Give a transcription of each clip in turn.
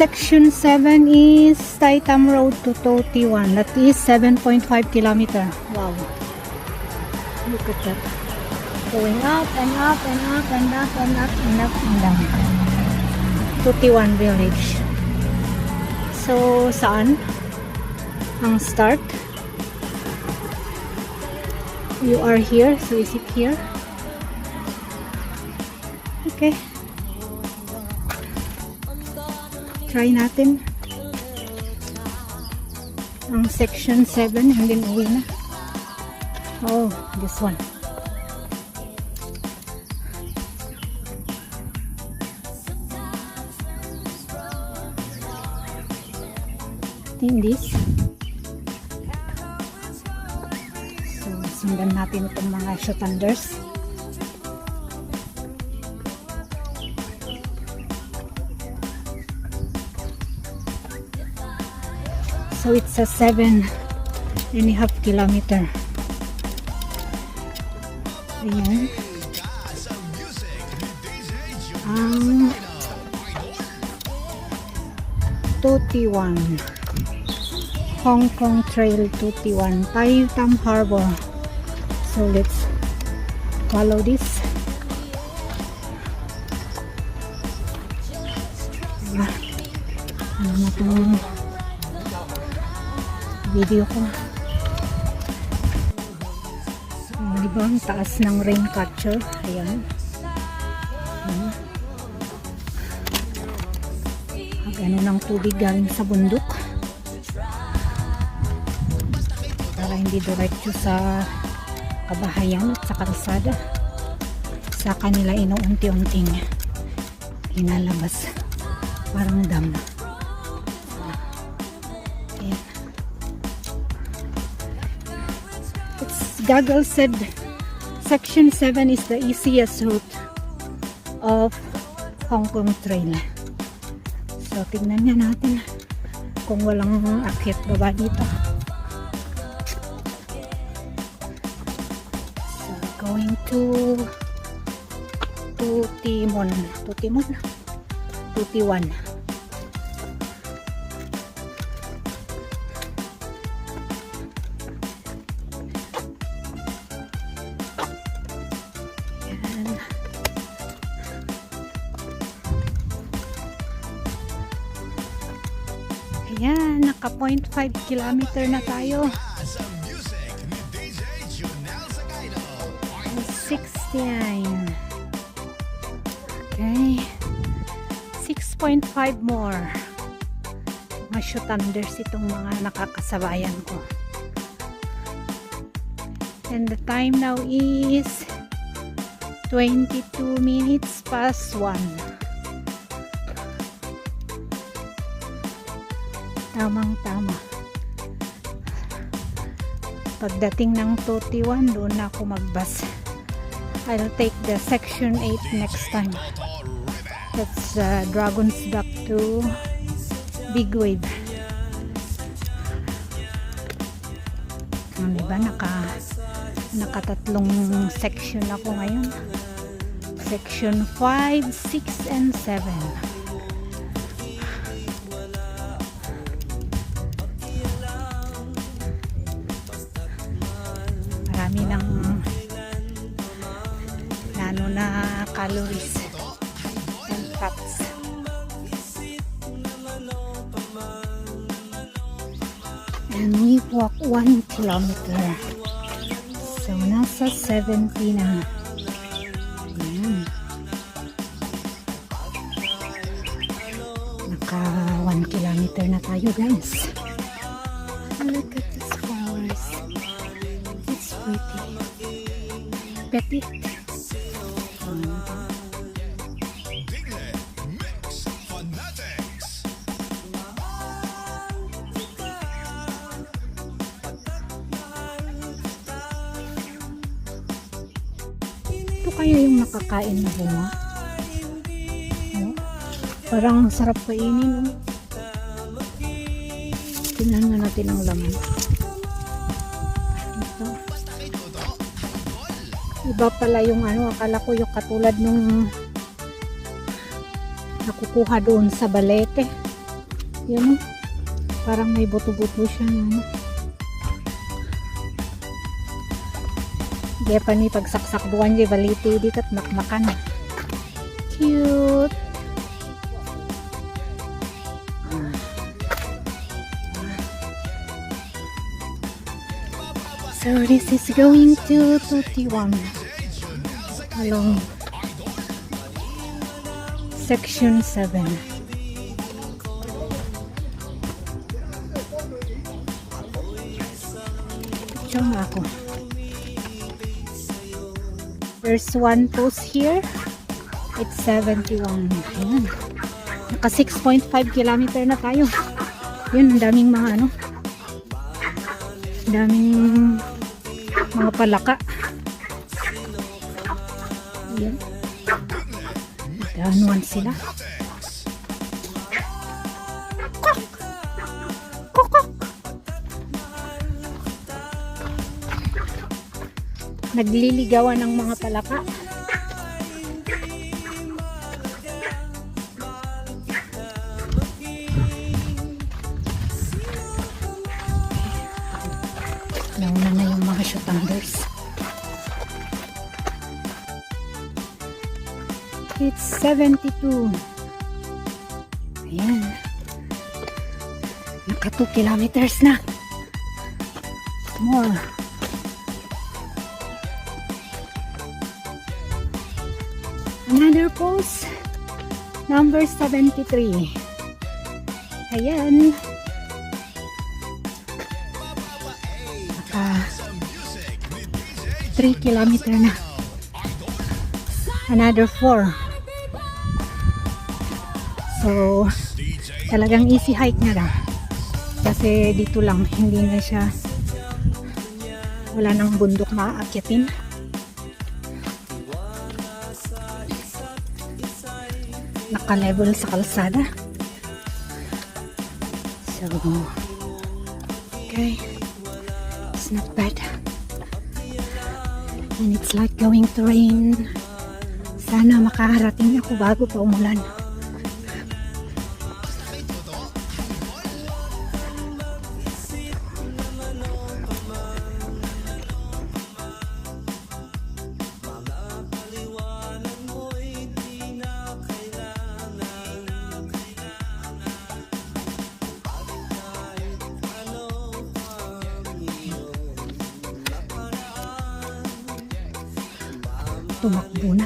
section 7 is Taitam Road to Totiwan. That is 7.5 kilometer. Wow. Look at that. Going up and up and up and up and up and up and down. Totiwan village. So, saan ang start? You are here. So, is it here? Okay. Try natin ang section 7 and then uwi na. Oh, this one. In this. So, sundan natin itong mga shotanders. So it's a 7.5 kilometer. Ayan. Ang Totiwan. Hong Kong Trail Totiwan. Taitam Harbor. So let's follow this. Ano na itong video ko. Diba ang taas ng rain catcher? Ayan. Ano ng tubig galing sa bundok para hindi diretso sa kabahayan at sa kalsada. Sa kanila inuunti-unting inalabas. Parang dam. Gaggle said section 7 is the easiest route of Hong Kong Trail. So tingnan nga natin kung walang akyat baba dito. So going to Totiwan. Ayan, naka 0.5 kilometer na tayo. 69. Okay. 6.5 more. Mga shotanders itong mga nakakasabayan ko. And the time now is 22 minutes past 1. Tamang-tama. Pagdating ng Totiwan, doon na ako mag-bus. I'll take the section 8 next time. That's Dragon's Back to Big Wave. Diba? Nakatatlong section ako ngayon. Section 5, 6, and 7. Marami ng na calories and fats. And we walk 1 kilometer. So nasa 70 na. Ayan. Naka 1 kilometer na tayo, guys. Look at these flowers. It's pretty. Petit. Ito kayo yung nakakain na bunga. Oh, parang sarap kainin. Oh. Tingnan nga natin ang laman. Ito. Iba pala yung ano, akala ko yung katulad nung nakukuha doon sa Balete. Yun, parang may buto-buto siya. Ano. Di pa ni pagsaksak buwan di baliti di kat makmakan. Cute. So this is going to Tutiwan along section 7. Picture nga ako. There's one post here. It's 71. Ayan. Naka 6.5 kilometer na tayo. Yun, ang daming mga ano. Daming mga palaka. Ayan. Nagkaanuan sila. Nagliligawan ng mga palaka. Nauna na yung mga shootanders. It's 72. Ayan. Naka 2 kilometers na. More. Another post, number 73. Ayan. Naka 3 kilometer na. Another 4. So, talagang easy hike na lang. Kasi dito lang, hindi na siya, wala nang bundok maaakyatin. Naka-level sa kalsada. So, okay. It's not bad. And it's like going to rain. Sana makaharating ako bago pa umulan. Tumakbo na.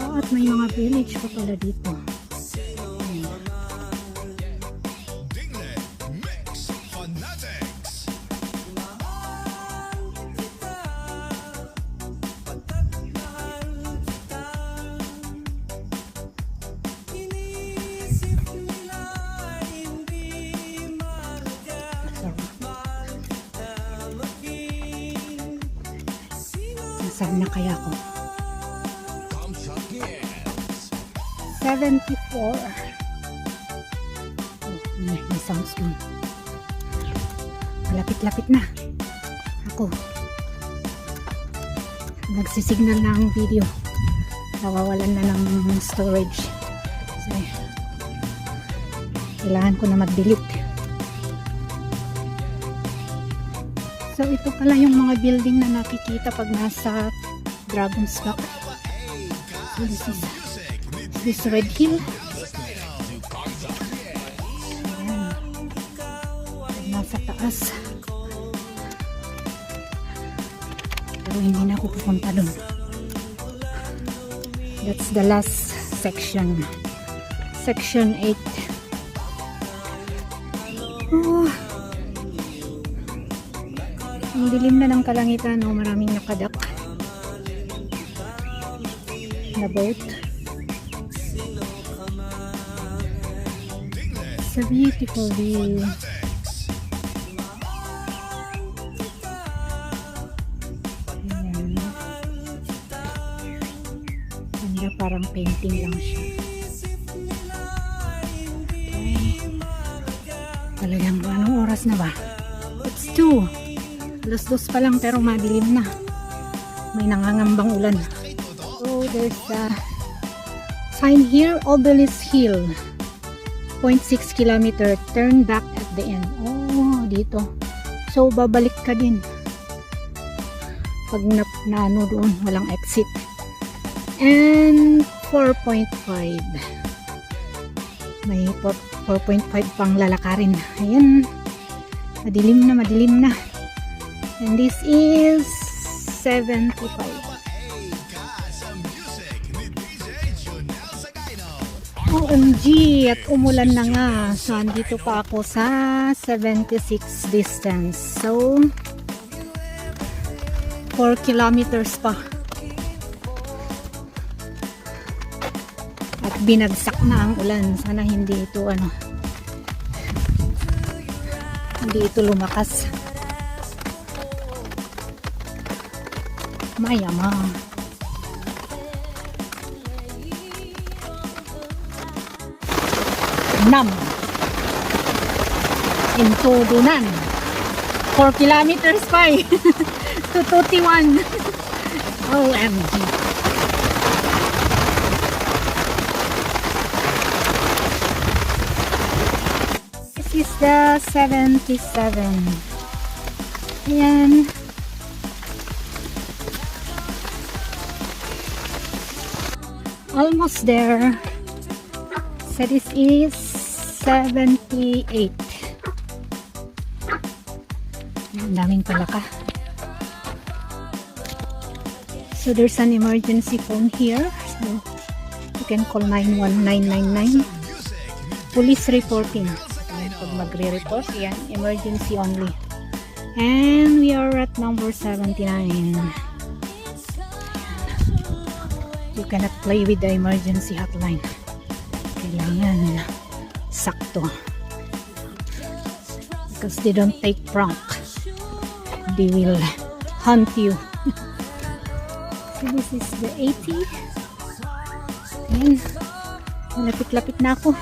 Oh, at may mga village pa pala dito. Nasaan na kaya ko? 74. Oh, may sounds mo. Malapit-lapit na. Ako. Nagsisignal na ang video. Nawawalan na ng storage. So, kailangan ko na mag-delete. So, ito pala yung mga building na nakikita pag nasa Dragon's Back. So, this Red Hill. Ayan. Nasa taas. Pero hindi na ako pupunta dun. That's the last section. Section 8. Oh. Ang dilim na ng kalangitan. Oh, maraming nakadak na boat. It's a beautiful view. Ayan. Ganda, parang painting lang siya. Okay. Talagang anong oras na ba? It's 2. Alas 2 pa lang pero madilim na. May nangangambang ulan. So there's a sign here, Obelisk Hill. 6.6 kilometer. Turn back at the end. Oh, dito. So, babalik ka din. Pag naano doon, walang exit. And 4.5. May 4.5 pang lalakarin. Ayan. Madilim na, madilim na. And this is 75. OMG, at umulan na nga. So, andito pa ako sa 76 distance. So, 4 kilometers pa. At binagsak na ang ulan. Sana hindi ito hindi ito lumakas. Mayama. Nam. Into Dunan. 4 kilometers pa to 21. OMG. This is the 77. Ayan. Almost there. So this is 78. Ang daming palaka. So there's an emergency phone here. So you can call 91999. Police reporting. Ayan, pag magre-report, yan, emergency only. And we are at number 79. You cannot play with the emergency hotline. Kailangan sakto. Because they don't take prank. They will hunt you. So this is the 80. Ayan. Malapit-lapit na ako.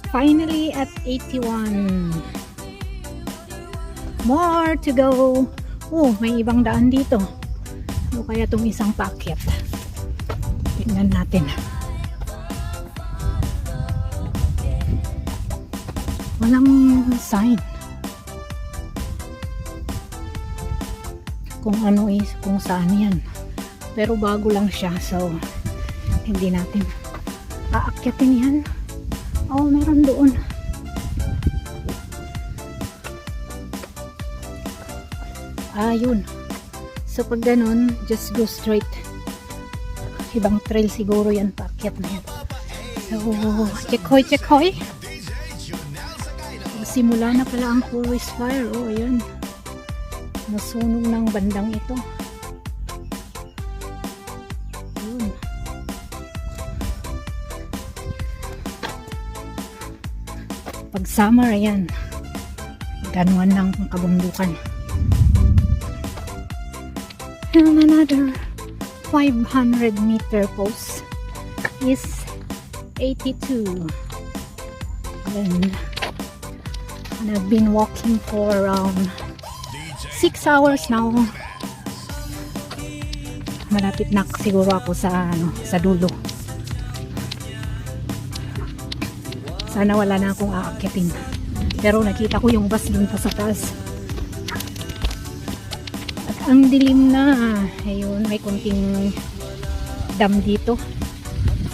Finally at 81. More to go. Oh, may ibang daan dito. Ano kaya itong isang paakyat? Tingnan natin. Walang sign. Kung ano is, kung saan yan. Pero bago lang siya, so hindi natin aakyatin yan. Oh, meron doon. Yun. So, pag ganun, just go straight. Ibang trail siguro yan, paakyat na yan. So, check-hoy, check-hoy. Simula na pala ang forest fire. Oh, ayan. Nasunog ng bandang ito. Pag summer, ayan, ganuan ng kabundukan. And another 500 meter post is 82. And I've been walking for around 6 hours now. Malapit na siguro ako sa sa dulo. Sana wala na akong aakyatin. Pero nakita ko yung bus dun pa sa taas. At ang dilim na. Ayun, may kunting dam dito.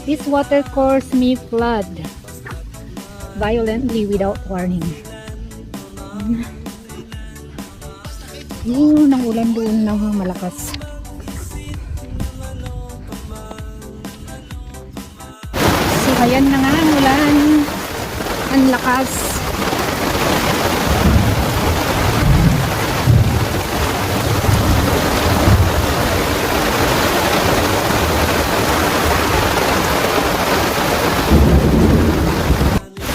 This water course may flood violently without warning. Ayun, ang ulan doon ng malakas. So, ayan na nga ang ulan. Ang lakas.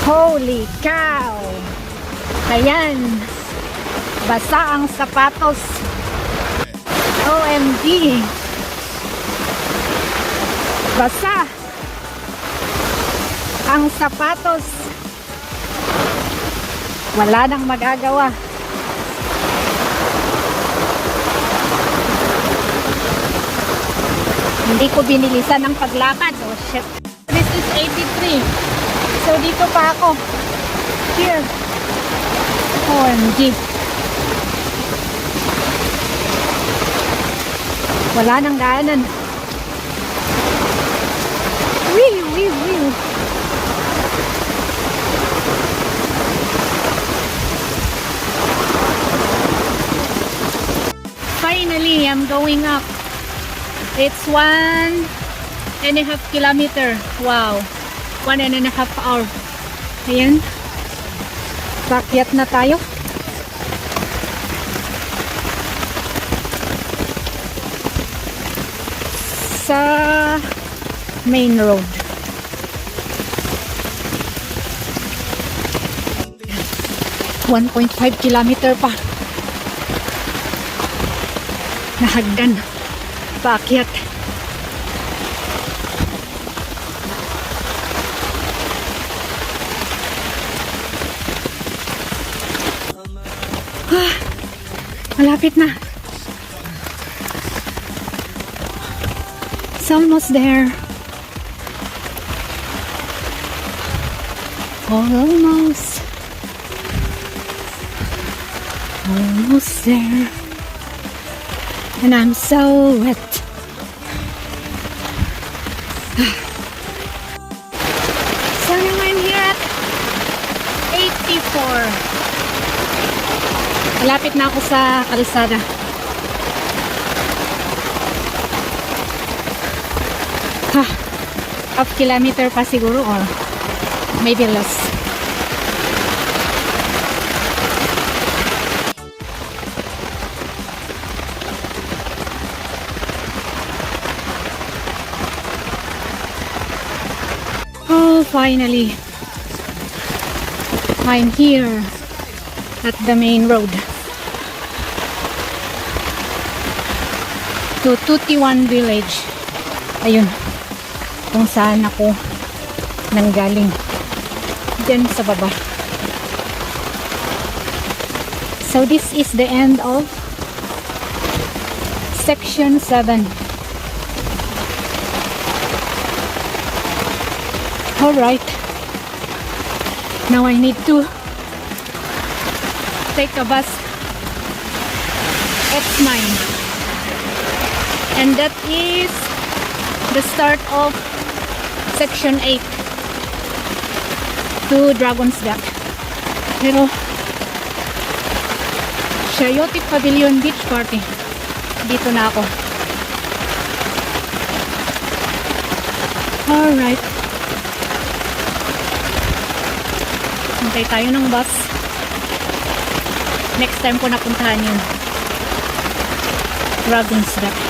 Holy cow! Ayan. Basa ang sapatos. OMG. Basa ang sapatos. Wala nang magagawa. Hindi ko binilisan ang paglakad. Oh shit. This is 83. So dito pa ako. Here. OMG. Wala nang daanan. Wee, wee, wee. Finally, I'm going up. It's 1.5 kilometer. Wow. 1.5 hour. Ayan. Pakyat na tayo. Sa main road. $1.5 kilometer pa. Nahagdan. Paakyat. Malapit na. It's almost there. Almost. Almost there. And I'm so wet. So now I'm here at 84. Malapit na ako sa kalsada. Half kilometer pa siguro or maybe less. Oh, finally. I'm here at the main road. To Tutiwan Village. Ayun. Kung saan ako nanggaling. Diyan sa baba. So this is the end of section 7. Alright. Now I need to take a bus X9. And that is the start of section 8 to Dragon's Back. Pero Chayotic Pavilion Beach Party, dito na ako. Alright, hintay tayo ng bus. Next time ko napuntahan yun, Dragon's Back.